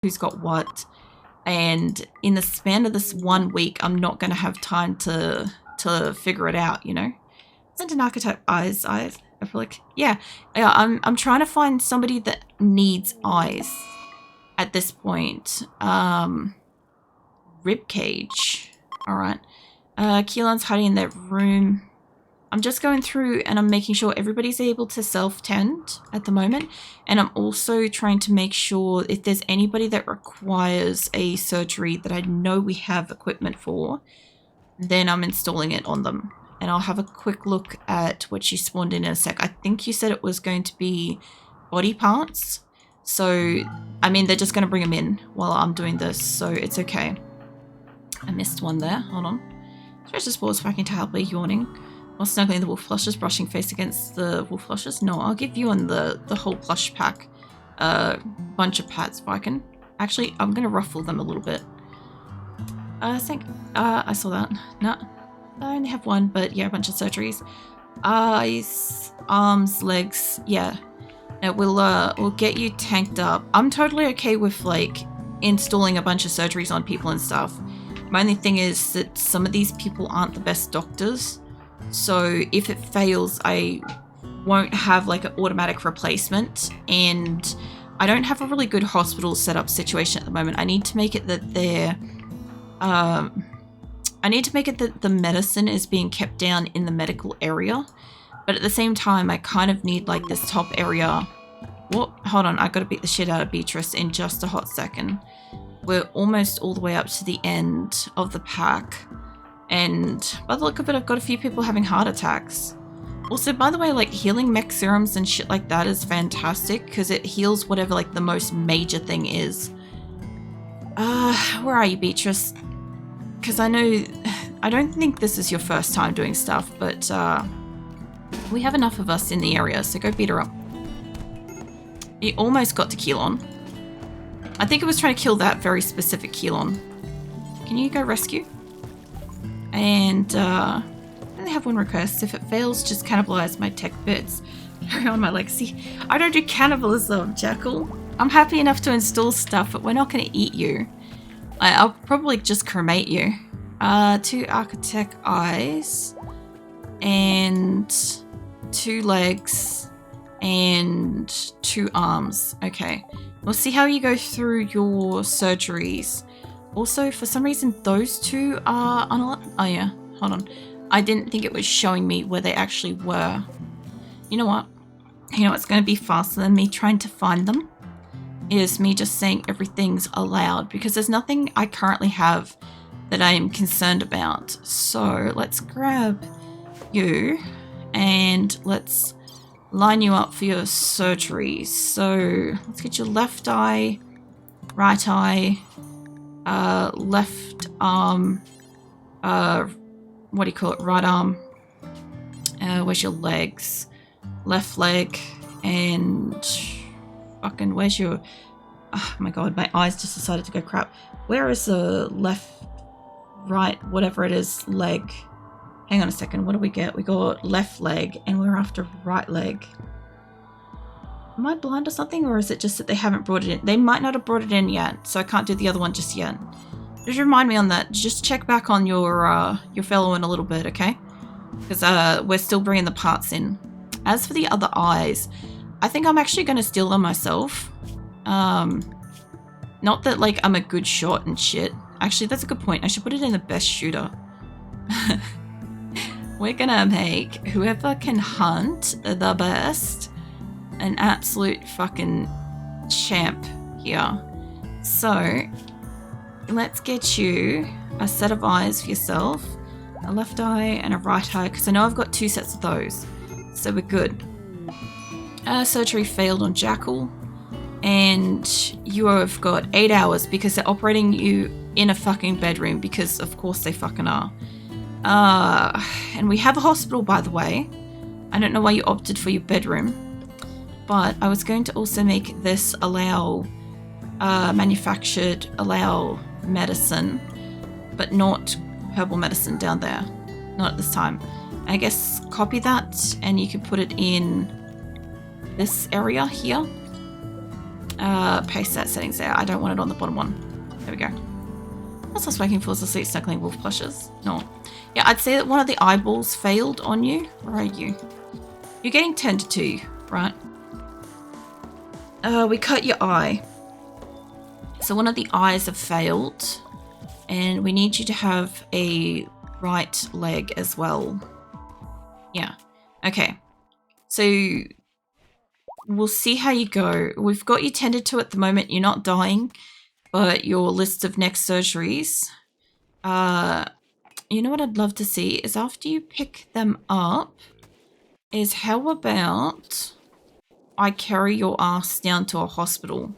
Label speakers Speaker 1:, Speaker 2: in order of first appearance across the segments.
Speaker 1: who's got what. And in the span of this 1 week, I'm not going to have time to figure it out, you know? Isn't an archetype eyes? Aprillics? Yeah, I'm trying to find somebody that needs eyes at this point. Ribcage. Alright. Keelan's hiding in that room. I'm just going through and I'm making sure everybody's able to self-tend at the moment. And I'm also trying to make sure if there's anybody that requires a surgery that I know we have equipment for, then I'm installing it on them. And I'll have a quick look at what you spawned in a sec. I think you said it was going to be body parts. So, I mean, they're just going to bring them in while I'm doing this. So it's okay. I missed one there. Hold on. Stretch the spores fucking terribly yawning. While snuggling the wolf flushes, brushing face against the wolf flushes. No, I'll give you on the whole plush pack bunch of pats if I can. Actually, I'm going to ruffle them a little bit. I think I saw that. No, I only have one, but yeah, a bunch of surgeries. Eyes, arms, legs, yeah. No, we'll get you tanked up. I'm totally okay with like installing a bunch of surgeries on people and stuff. My only thing is that some of these people aren't the best doctors. So if it fails, I won't have like an automatic replacement, and I don't have a really good hospital setup situation at the moment. I need to make it that the medicine is being kept down in the medical area, but at the same time, I kind of need like this top area. What? Hold on, I gotta beat the shit out of Beatrice in just a hot second. We're almost all the way up to the end of the pack. And by the look of it, I've got a few people having heart attacks. Also, by the way, like healing mech serums and shit like that is fantastic because it heals whatever like the most major thing is. Where are you, Beatrice? Because I don't think this is your first time doing stuff, but we have enough of us in the area, so go beat her up. You almost got to Keelan. I think it was trying to kill that very specific Keelan. Can you go rescue? And I only have one request. If it fails, just cannibalize my tech bits. Carry on my legacy. I don't do cannibalism, Jackal. I'm happy enough to install stuff, but we're not going to eat you. I'll probably just cremate you. 2 architect eyes. And 2 legs. And 2 arms. Okay. We'll see how you go through your surgeries. Also, for some reason, those 2 are oh yeah, hold on. I didn't think it was showing me where they actually were. You know what? You know what's going to be faster than me trying to find them? Is me just saying everything's allowed, because there's nothing I currently have that I am concerned about. So let's grab you and let's line you up for your surgeries. So let's get your left eye, right eye, left arm, what do you call it, right arm, where's your legs, left leg, and fucking where's your, oh my god, my eyes just decided to go crap. Where is the left, right, whatever it is, leg? Hang on a second, what do we get? We got left leg and we're after right leg. Am I blind or something, or is it just that they haven't brought it in? They might not have brought it in yet, so I can't do the other one just yet. Just remind me on that. Just check back on your fellow in a little bit, okay? Because we're still bringing the parts in. As for the other eyes, I think I'm actually going to steal them myself. Not that like I'm a good shot and shit. Actually, that's a good point. I should put it in the best shooter. We're gonna make whoever can hunt the best an absolute fucking champ here. So let's get you a set of eyes for yourself, a left eye and a right eye, because I know I've got 2 sets of those, so we're good. Surgery failed on Jackal, and you have got 8 hours because they're operating you in a fucking bedroom, because of course they fucking are. And we have a hospital, by the way. I don't know why you opted for your bedroom, but I was going to also make this allow manufactured, allow medicine, but not herbal medicine down there. Not at this time. I guess copy that and you can put it in this area here. Paste that settings there. I don't want it on the bottom one. There we go. What's I smoking for? Asleep, snuggling wolf plushes? No. Yeah, I'd say that one of the eyeballs failed on you. Where are you? You're getting tended to, right? We cut your eye. So one of the eyes have failed. And we need you to have a right leg as well. Yeah. Okay. So we'll see how you go. We've got you tended to at the moment. You're not dying. But your list of next surgeries, you know what I'd love to see is after you pick them up, is how about I carry your ass down to a hospital?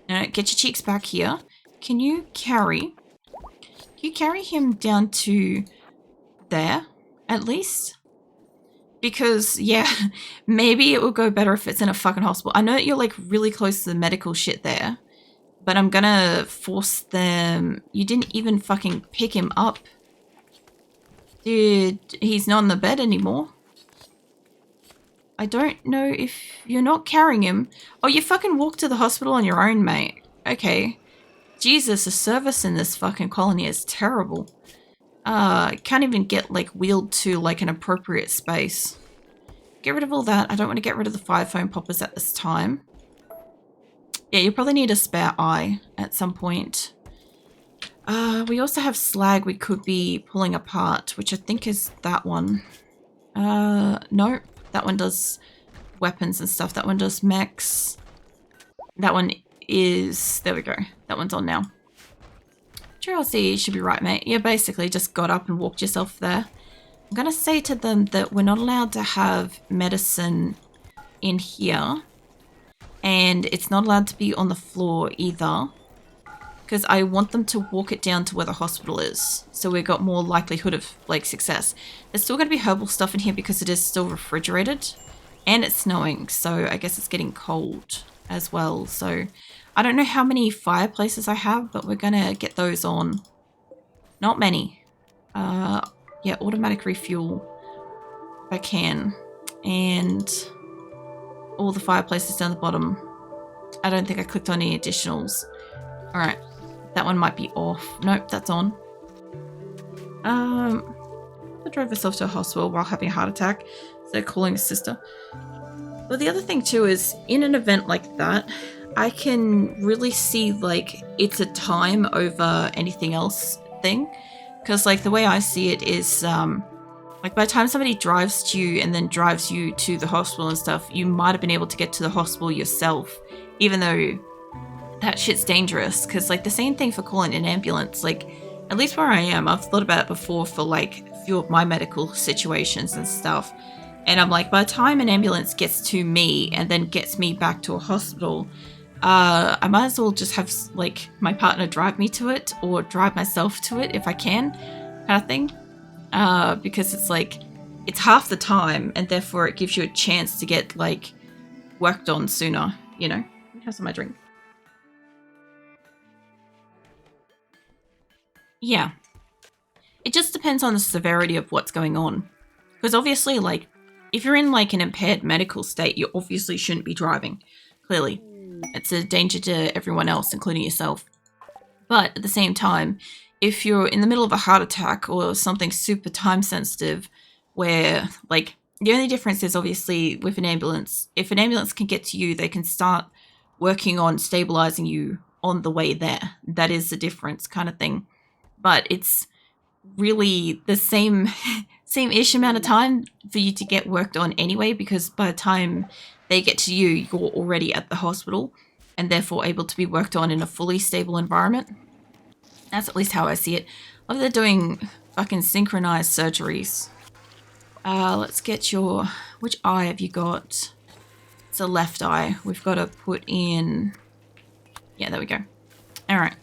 Speaker 1: Now, get your cheeks back here. Can you carry him down to there, at least? Because, yeah, maybe it will go better if it's in a fucking hospital. I know that you're, like, really close to the medical shit there. But I'm gonna force them... You didn't even fucking pick him up. Dude, he's not in the bed anymore. I don't know if you're not carrying him. Oh, you fucking walked to the hospital on your own, mate. Okay. Jesus, the service in this fucking colony is terrible. Can't even get, like, wheeled to, like, an appropriate space. Get rid of all that. I don't want to get rid of the 5 foam poppers at this time. Yeah, you probably need a spare eye at some point. We also have slag we could be pulling apart, which I think is that one. No, that one does weapons and stuff. That one does mechs. That one is... There we go. That one's on now. GLC, you should be right, mate. You basically just got up and walked yourself there. I'm going to say to them that we're not allowed to have medicine in here. And it's not allowed to be on the floor either. Because I want them to walk it down to where the hospital is. So we've got more likelihood of, like, success. There's still going to be herbal stuff in here because it is still refrigerated. And it's snowing, so I guess it's getting cold as well. So I don't know how many fireplaces I have, but we're going to get those on. Not many. Yeah, automatic refuel if I can. And... all the fireplaces down the bottom. I don't think I clicked on any additionals. Alright. That one might be off. Nope, that's on. I drove herself to a hospital while having a heart attack. So they're calling a sister. Well, the other thing too is, in an event like that, I can really see, like, it's a time over anything else thing. Because, like, the way I see it is, like, by the time somebody drives to you and then drives you to the hospital and stuff, you might have been able to get to the hospital yourself, even though that shit's dangerous. Because, like, the same thing for calling an ambulance. Like, at least where I am, I've thought about it before for, like, a few of my medical situations and stuff. And I'm like, by the time an ambulance gets to me and then gets me back to a hospital, I might as well just have, like, my partner drive me to it or drive myself to it if I can, kind of thing. Because it's like, it's half the time, and therefore it gives you a chance to get, like, worked on sooner, you know? Have some of my drink. Yeah. It just depends on the severity of what's going on. Because obviously, like, if you're in, like, an impaired medical state, you obviously shouldn't be driving. Clearly. It's a danger to everyone else, including yourself. But at the same time, if you're in the middle of a heart attack or something super time sensitive where, like, the only difference is obviously with an ambulance. If an ambulance can get to you, they can start working on stabilizing you on the way there. That is the difference, kind of thing. But it's really the same-ish amount of time for you to get worked on anyway, because by the time they get to you, you're already at the hospital and therefore able to be worked on in a fully stable environment. That's at least how I see it. Love they're doing fucking synchronized surgeries. Let's get your... Which eye have you got? It's a left eye. We've got to put in... Yeah, there we go. Alright.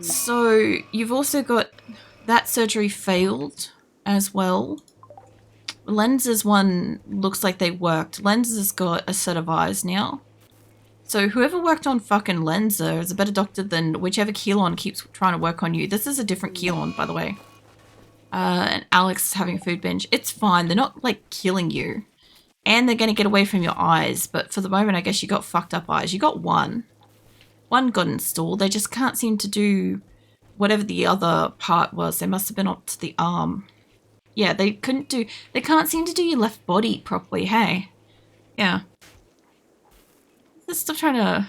Speaker 1: So, you've also got... That surgery failed as well. Lenses one looks like they worked. Lenses has got a set of eyes now. So whoever worked on fucking Lenser is a better doctor than whichever Keelon keeps trying to work on you. This is a different Keelon, by the way. And Alex is having a food binge. It's fine. They're not, like, killing you. And they're going to get away from your eyes. But for the moment, I guess you got fucked up eyes. You got one. One got installed. They just can't seem to do whatever the other part was. They must have been up to the arm. Yeah, they can't seem to do your left body properly, hey? Yeah. Stop trying to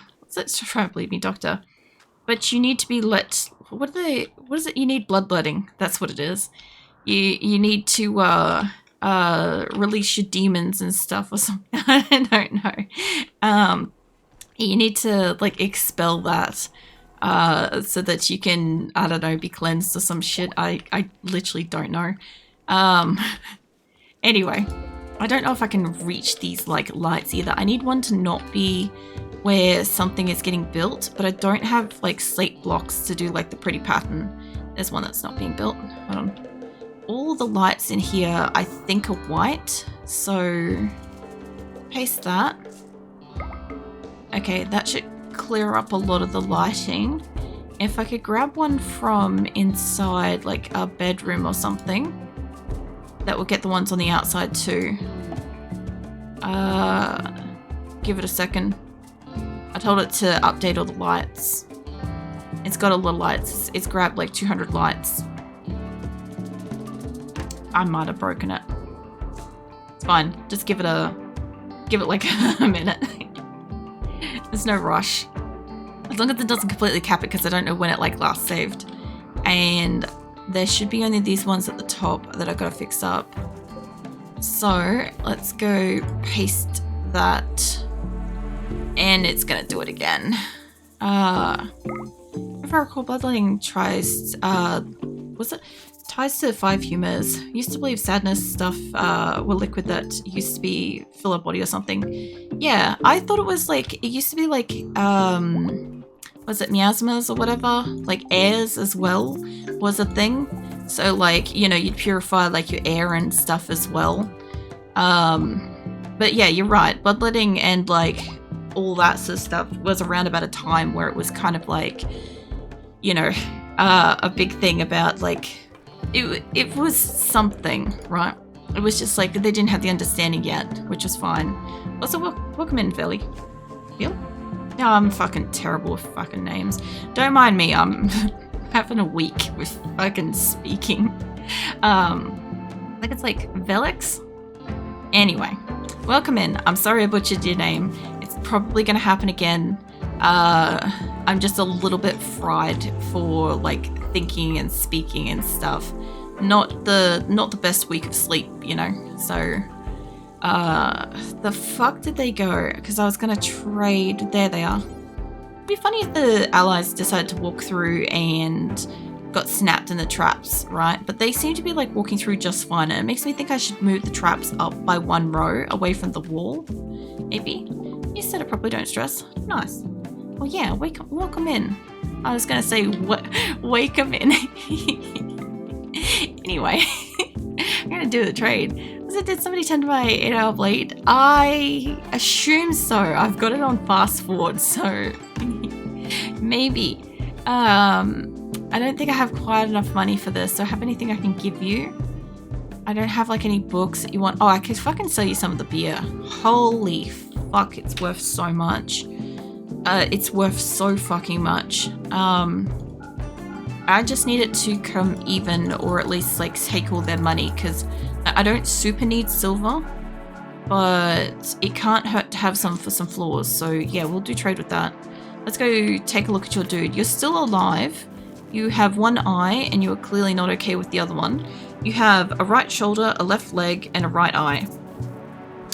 Speaker 1: bleed me, doctor. But you need to be what is it? You need bloodletting. That's what it is. You need to release your demons and stuff or something. I don't know. You need to like expel that so that you can, I don't know, be cleansed or some shit. I literally don't know. Anyway, I don't know if I can reach these like lights either. I need one to not be where something is getting built, but I don't have like slate blocks to do like the pretty pattern. There's one that's not being built. Hold on. All the lights in here I think are white, so paste that. Okay, that should clear up a lot of the lighting. If I could grab one from inside like a bedroom or something, that will get the ones on the outside too. Give it a second. I told it to update all the lights. It's got a lot of lights. It's grabbed like 200 lights. I might have broken it. It's fine. Just give it like a minute. There's no rush. As long as it doesn't completely cap it, because I don't know when it like last saved. And there should be only these ones at the top that I've got to fix up. So let's go paste that. And it's gonna do it again. If I recall, bloodletting ties to 5 humors. Used to believe sadness stuff were liquid that used to be fill a body or something. Yeah, I thought it was like, it used to be like, was it miasmas or whatever? Like airs as well was a thing. So like, you know, you'd purify like your air and stuff as well. But yeah, you're right. Bloodletting and like all that sort of stuff was around about a time where it was kind of like, you know, a big thing about like, it was something, right? It was just like they didn't have the understanding yet, which was fine. Also, welcome in, Philly. Phil? No, I'm fucking terrible with fucking names. Don't mind me, I'm having a week with fucking speaking. I think it's like Velix? Anyway, welcome in. I'm sorry I butchered your name. It's probably gonna happen again. I'm just a little bit fried for like thinking and speaking and stuff. Not the best week of sleep, you know. So the fuck did they go? Because I was gonna trade. There they are. It'd be funny if the allies decided to walk through and got snapped in the traps, right? But they seem to be like walking through just fine, and it makes me think I should move the traps up by 1 row away from the wall. Maybe. You said it properly, don't stress. Nice. Well, yeah, welcome in. I was gonna say, wake 'em in. Anyway, I'm gonna do the trade. Did somebody tend to my 8-hour blade? I assume so. I've got it on fast forward, so maybe. I don't think I have quite enough money for this. Do I have anything I can give you? I don't have like any books that you want. Oh, I could fucking sell you some of the beer. Holy fuck, it's worth so much. It's worth so fucking much. I just need it to come even, or at least like take all their money, because I don't super need silver, but it can't hurt to have some for some floors. So yeah, we'll do trade with that. Let's go take a look at your dude. You're still alive. You have 1 eye, and you are clearly not okay with the other one. You have a right shoulder, a left leg, and a right eye.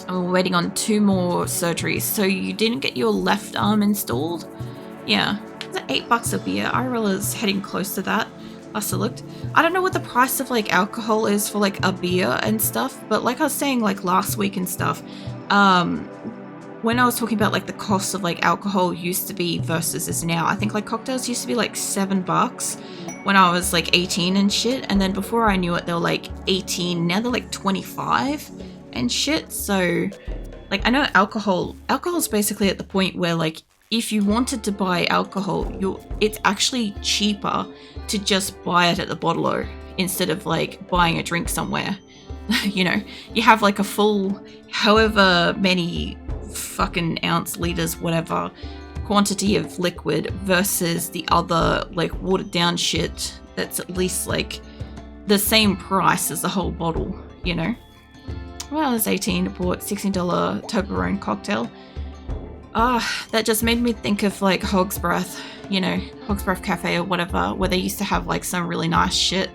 Speaker 1: And we're waiting on 2 more surgeries. So you didn't get your left arm installed? Yeah. It's $8 a beer. IRL is heading close to that. Last I looked. I don't know what the price of like alcohol is for like a beer and stuff, but like I was saying like last week and stuff, when I was talking about like the cost of like alcohol used to be versus is now, I think like cocktails used to be like $7 when I was like 18 and shit, and then before I knew it they were like 18, now they're like 25 and shit. So like I know alcohol's basically at the point where like if you wanted to buy alcohol, it's actually cheaper to just buy it at the bottler instead of like buying a drink somewhere. you know, you have like a full however many fucking ounce, liters, whatever quantity of liquid versus the other like watered down shit that's at least like the same price as the whole bottle, you know. Well, I was 18, bought $16 Toblerone cocktail. That just made me think of like Hog's Breath, you know, Hog's Breath Cafe or whatever, where they used to have like some really nice shit.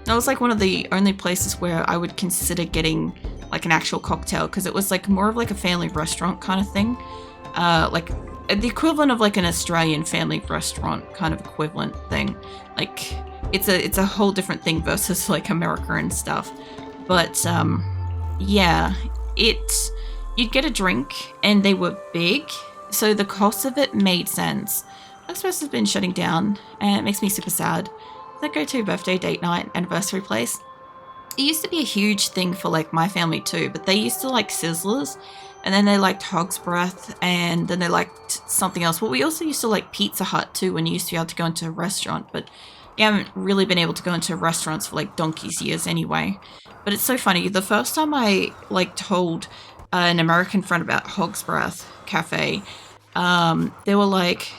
Speaker 1: That was like one of the only places where I would consider getting like an actual cocktail, because it was like more of like a family restaurant kind of thing. Like the equivalent of like an Australian family restaurant kind of equivalent thing. Like it's a whole different thing versus like America and stuff. But yeah, you'd get a drink and they were big, so the cost of it made sense. Express has been shutting down and it makes me super sad. That go-to birthday, date night, anniversary place. It used to be a huge thing for like my family too, but they used to like Sizzlers, and then they liked Hog's Breath, and then they liked something else. Well, we also used to like Pizza Hut too when you used to be able to go into a restaurant, but you haven't really been able to go into restaurants for like donkey's years anyway. But it's so funny. The first time I like told an American friend about Hog's Breath Cafe, they were like,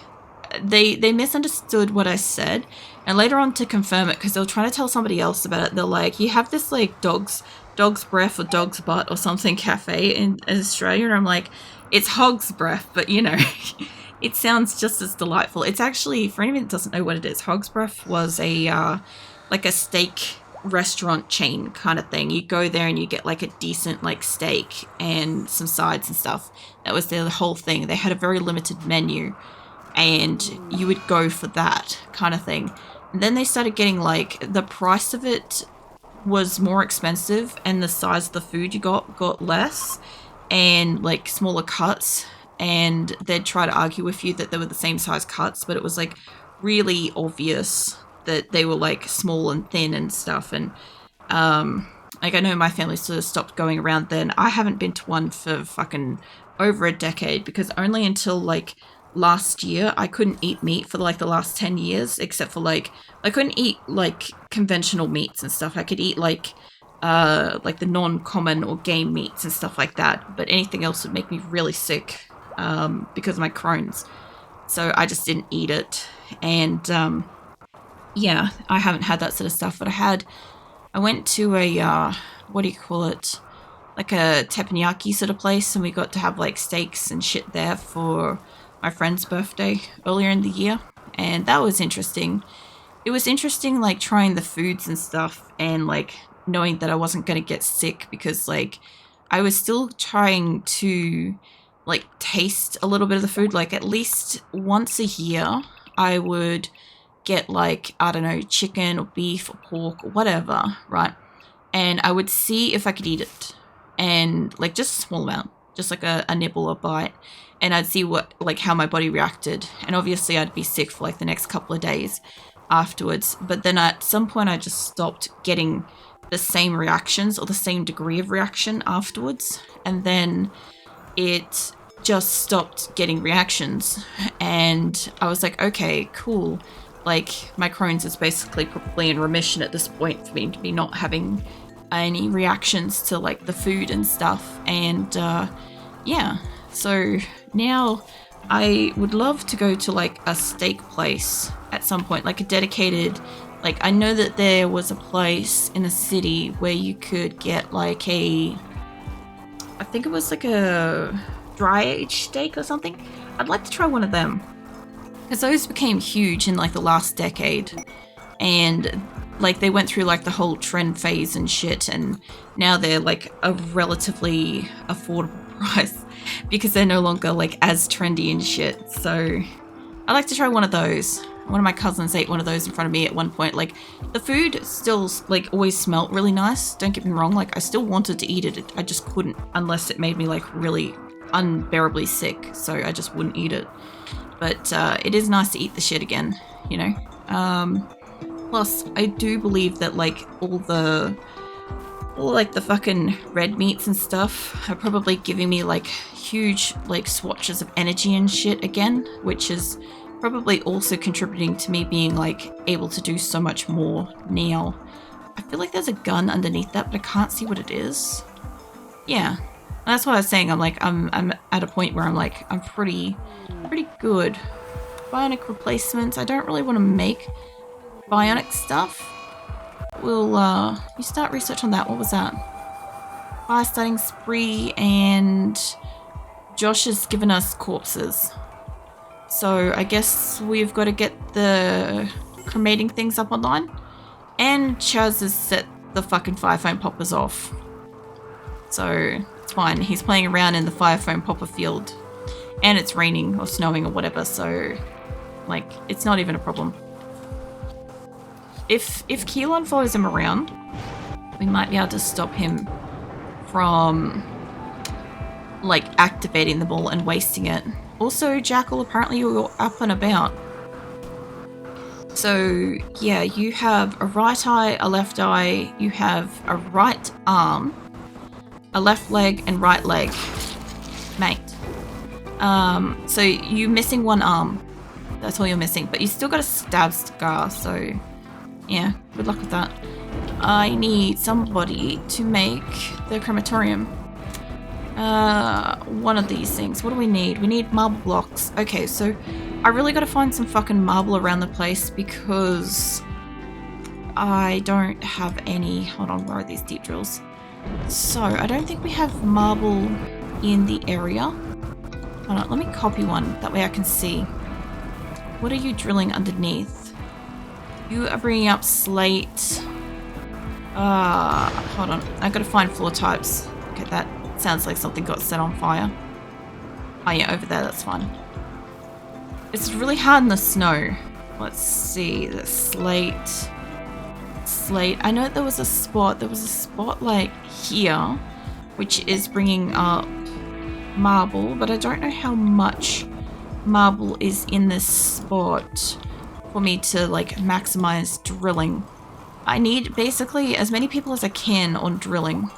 Speaker 1: they misunderstood what I said, and later on to confirm it, because they were trying to tell somebody else about it, they're like, you have this like dog's breath or dog's butt or something cafe in Australia, and I'm like, it's Hog's Breath, but you know, it sounds just as delightful. It's actually, for anyone that doesn't know what it is, Hog's Breath was a like a steak restaurant chain kind of thing. You go there and you get like a decent like steak and some sides and stuff. That was the whole thing. They had a very limited menu, and you would go for that kind of thing. And then they started getting like, the price of it was more expensive and the size of the food you got less, and like smaller cuts, and they'd try to argue with you that they were the same size cuts, but it was like really obvious that they were like small and thin and stuff. And like I know my family sort of stopped going around then. I haven't been to one for fucking over a decade, because only until like last year I couldn't eat meat for like the last 10 years, except for like I couldn't eat like conventional meats and stuff. I could eat like the non-common or game meats and stuff like that, but anything else would make me really sick because of my Crohn's. So I just didn't eat it. And yeah, I haven't had that sort of stuff, but I went to a what do you call it, like a teppanyaki sort of place, and we got to have like steaks and shit there for my friend's birthday earlier in the year, and that was interesting. It was interesting like trying the foods and stuff, and like knowing that I wasn't going to get sick, because like I was still trying to like taste a little bit of the food. Like at least once a year I would get like, I don't know, chicken or beef or pork or whatever, right? And I would see if I could eat it, and like just a small amount, just like a nibble or bite, and I'd see what, like how my body reacted. And obviously I'd be sick for like the next couple of days afterwards, but then at some point I just stopped getting the same reactions or the same degree of reaction afterwards, and then it just stopped getting reactions, and I was like, okay, cool, like my Crohn's is basically probably in remission at this point for me to be not having any reactions to like the food and stuff. And yeah, so now I would love to go to like a steak place at some point, like a dedicated, like I know that there was a place in the city where you could get like I think it was like a dry aged steak or something. I'd like to try one of them, because those became huge in like the last decade, and like they went through like the whole trend phase and shit, and now they're like a relatively affordable price because they're no longer like as trendy and shit. So I like to try one of those. One of my cousins ate one of those in front of me at one point. Like the food still like always smelled really nice, don't get me wrong, like I still wanted to eat it, I just couldn't unless it made me like really unbearably sick, so I just wouldn't eat it. But it is nice to eat the shit again, you know. Plus I do believe that like all like the fucking red meats and stuff are probably giving me like huge like swatches of energy and shit again, which is probably also contributing to me being like able to do so much more now. I feel like there's a gun underneath that, but I can't see what it is. Yeah. That's what I was saying. I'm like, I'm at a point where I'm like, I'm pretty good. Bionic replacements. I don't really want to make bionic stuff. We'll, you start research on that. What was that? Fire starting spree, and Josh has given us corpses. So I guess we've got to get the cremating things up online. And Chaz has set the fucking fire foam poppers off. So it's fine. He's playing around in the fire foam popper field. And it's raining or snowing or whatever, so like it's not even a problem. If Keelan follows him around, we might be able to stop him from like activating the ball and wasting it. Also, Jackal, apparently you're up and about. So yeah, you have a right eye, a left eye, you have a right arm, a left leg, and right leg. Mate. So you're missing one arm. That's all you're missing. But you still got a stab scar, so yeah, good luck with that. I need somebody to make the crematorium. One of these things. What do we need? We need marble blocks. Okay, so I really gotta find some fucking marble around the place because I don't have any. Hold on, where are these deep drills? So, I don't think we have marble in the area. Hold on, let me copy one. That way I can see. What are you drilling underneath? You are bringing up slate. Hold on. I gotta find floor types. Okay, that sounds like something got set on fire. Oh yeah, over there, that's fine. It's really hard in the snow. Let's see, the slate. Slate. I know there was a spot like here, which is bringing up marble, but I don't know how much marble is in this spot for me to like maximize drilling. I need basically as many people as I can on drilling.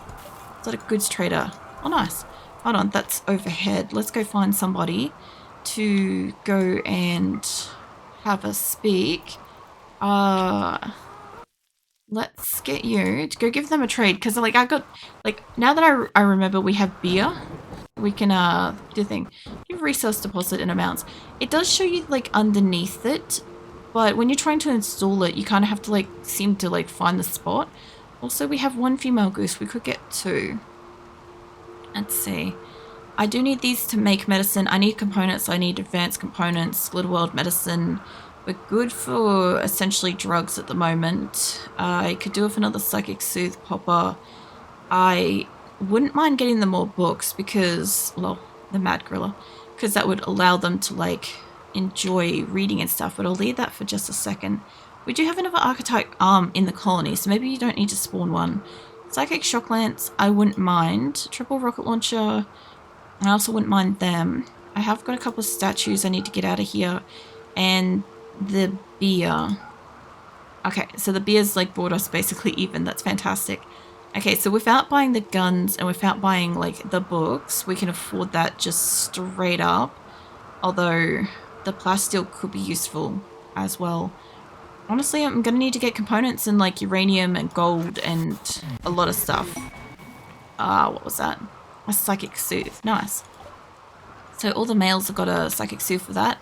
Speaker 1: Is that a goods trader? Oh nice. Hold on, that's overhead. Let's go find somebody to go and have a speak. Let's get you to go give them a trade, because like I got like now that I remember we have beer, we can do the thing. Give resource deposit in amounts. It does show you like underneath it, but when you're trying to install it, you kind of have to like seem to like find the spot. Also, we have one female goose. We could get two. Let's see. I do need these to make medicine. I need components. I need advanced components. Little world medicine. We're good for essentially drugs at the moment. I could do with another psychic soothe popper. I wouldn't mind getting them more books because, well, the mad gorilla, because that would allow them to like enjoy reading and stuff, but I'll leave that for just a second. We do have another archetype arm in the colony, so maybe you don't need to spawn one. Psychic shock lance, I wouldn't mind. Triple rocket launcher, I also wouldn't mind them. I have got a couple of statues I need to get out of here, and the beer. Okay, so the beer's like brought us basically even. That's fantastic. Okay, so without buying the guns and without buying like the books, we can afford that just straight up. Although the plasteel could be useful as well. Honestly, I'm gonna need to get components in like uranium and gold and a lot of stuff. What was that? A psychic soothe. Nice. So all the males have got a psychic soothe for that.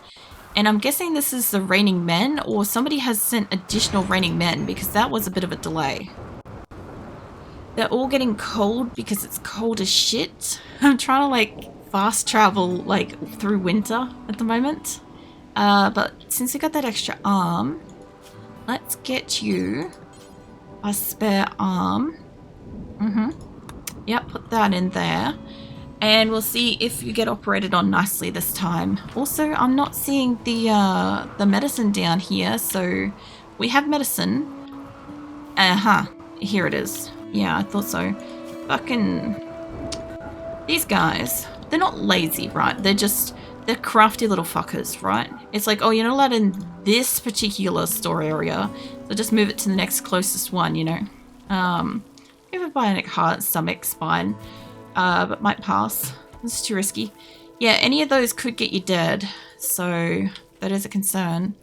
Speaker 1: And I'm guessing this is the raining men, or somebody has sent additional raining men because that was a bit of a delay. They're all getting cold because it's cold as shit. I'm trying to like fast travel like through winter at the moment. But since we got that extra arm, let's get you a spare arm. Yep, put that in there. And we'll see if you get operated on nicely this time. Also, I'm not seeing the medicine down here, so we have medicine. Here it is. Yeah, I thought so. Fucking these guys, they're not lazy, right? They're crafty little fuckers, right? It's like, oh, you're not allowed in this particular store area, so just move it to the next closest one, you know. We have a bionic heart, stomach, spine. But might pass. This is too risky. Yeah, any of those could get you dead, so that is a concern.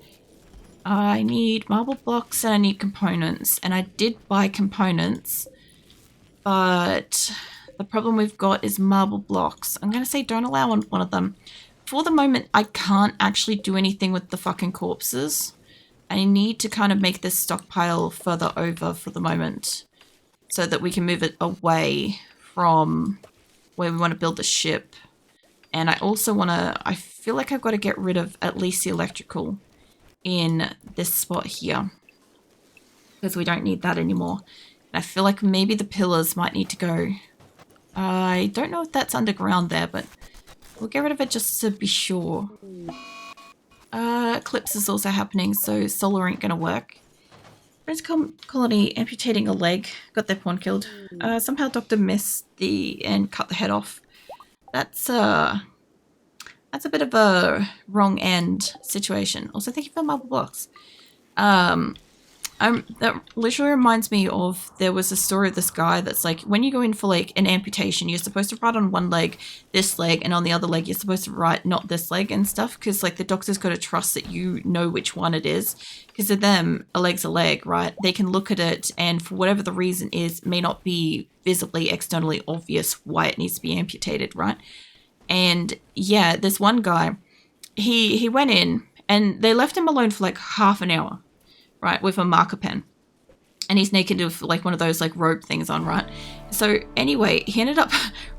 Speaker 1: I need marble blocks and I need components. And I did buy components, but the problem we've got is marble blocks. I'm going to say don't allow one of them. For the moment, I can't actually do anything with the fucking corpses. I need to kind of make this stockpile further over for the moment so that we can move it away from where we want to build the ship. And I also want to, I feel like I've got to get rid of at least the electrical in this spot here, because we don't need that anymore. And I feel like maybe the pillars might need to go. I don't know if that's underground there, but we'll get rid of it just to be sure. Eclipse is also happening, so solar ain't gonna work. Friends colony amputating a leg, got their pawn killed. Somehow Doctor missed and cut the head off. That's a bit of a wrong end situation. Also, thank you for marble blocks. That literally reminds me of, there was a story of this guy that's like, when you go in for like an amputation, you're supposed to write on one leg, this leg, and on the other leg, you're supposed to write not this leg and stuff. Because like the doctor's got to trust that you know which one it is. Because to them, a leg's a leg, right? They can look at it and for whatever the reason is, may not be visibly, externally obvious why it needs to be amputated, right? And yeah, this one guy, he went in and they left him alone for like half an hour, right, with a marker pen. And he's naked with like one of those like robe things on, right? So anyway, he ended up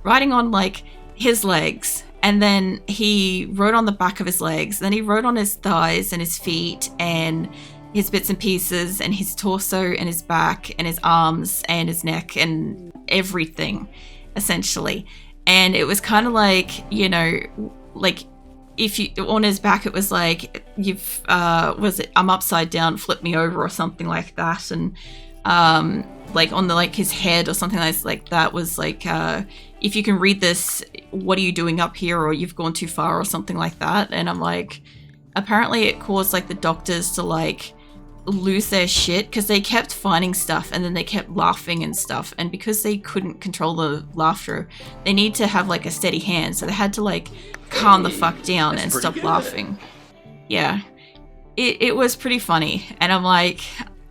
Speaker 1: writing on like his legs, and then he wrote on the back of his legs, then he wrote on his thighs and his feet and his bits and pieces and his torso and his back and his arms and his neck and everything, essentially. And it was kind of like, you know, like if you, on his back, it was like, I'm upside down, flip me over or something like that. And, like on the, like his head or something like that was like, if you can read this, what are you doing up here? Or you've gone too far or something like that. And I'm like, apparently it caused like the doctors to like lose their shit because they kept finding stuff and then they kept laughing and stuff, and because they couldn't control the laughter, they need to have like a steady hand, so they had to like calm the fuck down and stop laughing. Yeah, it was pretty funny, and I'm like,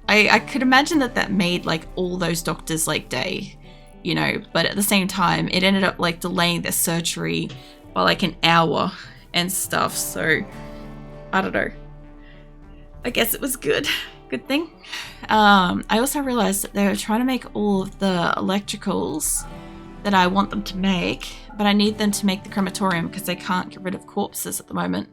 Speaker 1: I could imagine that made like all those doctors like day, you know, but at the same time it ended up like delaying their surgery by like an hour and stuff, so I don't know. I guess it was good thing. I also realized that they were trying to make all of the electricals that I want them to make, but I need them to make the crematorium because they can't get rid of corpses at the moment.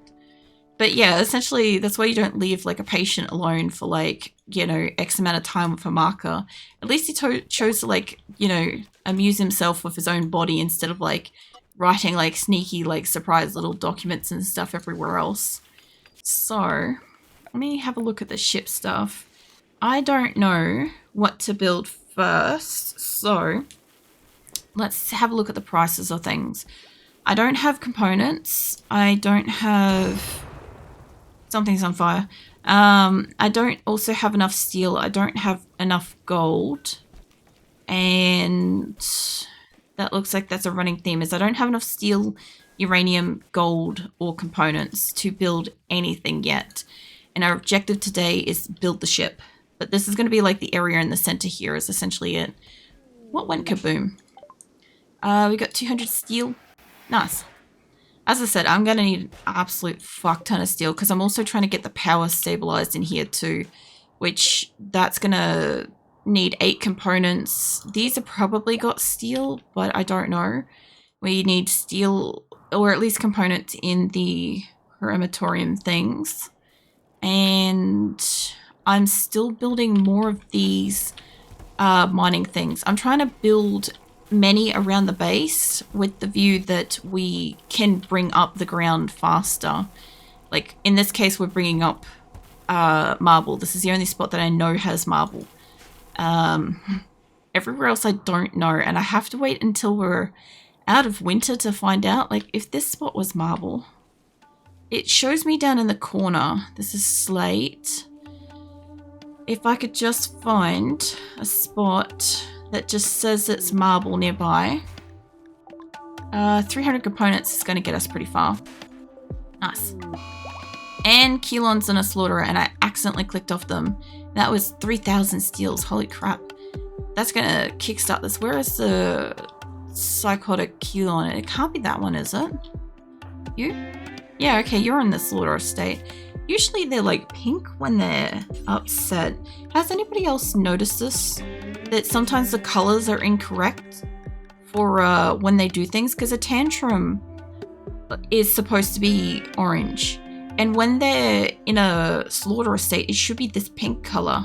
Speaker 1: But yeah, essentially that's why you don't leave like a patient alone for like, you know, X amount of time with a marker. At least he chose to like, you know, amuse himself with his own body instead of like writing like sneaky like surprise little documents and stuff everywhere else. So let me have a look at the ship stuff. I don't know what to build first, so let's have a look at the prices of things. I don't have components. I don't have... Something's on fire. I don't also have enough steel. I don't have enough gold. And that looks like that's a running theme, is I don't have enough steel, uranium, gold, or components to build anything yet. And our objective today is build the ship. But this is going to be like the area in the center here is essentially it. What went kaboom? We got 200 steel. Nice. As I said, I'm going to need an absolute fuck ton of steel because I'm also trying to get the power stabilized in here too, which that's going to need 8 components. These have probably got steel, but I don't know. We need steel, or at least components in the crematorium things. And I'm still building more of these mining things. I'm trying to build many around the base with the view that we can bring up the ground faster. Like in this case, we're bringing up marble. This is the only spot that I know has marble. Everywhere else I don't know, and I have to wait until we're out of winter to find out. Like if this spot was marble, it shows me down in the corner. This is slate. If I could just find a spot that just says it's marble nearby. 300 components is going to get us pretty far. Nice. and Keelon's in a slaughterer, and I accidentally clicked off them. That was 3,000 steals. Holy crap. That's gonna kickstart this. Where is the psychotic Keelon? It can't be that one, is it? You? Yeah, okay, you're in the slaughterer state. Usually they're like pink when they're upset. Has anybody else noticed this? That sometimes the colors are incorrect for when they do things? Because a tantrum is supposed to be orange. And when they're in a slaughterer state, it should be this pink color.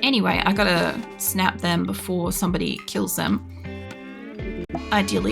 Speaker 1: Anyway, I gotta snap them before somebody kills them. Ideally.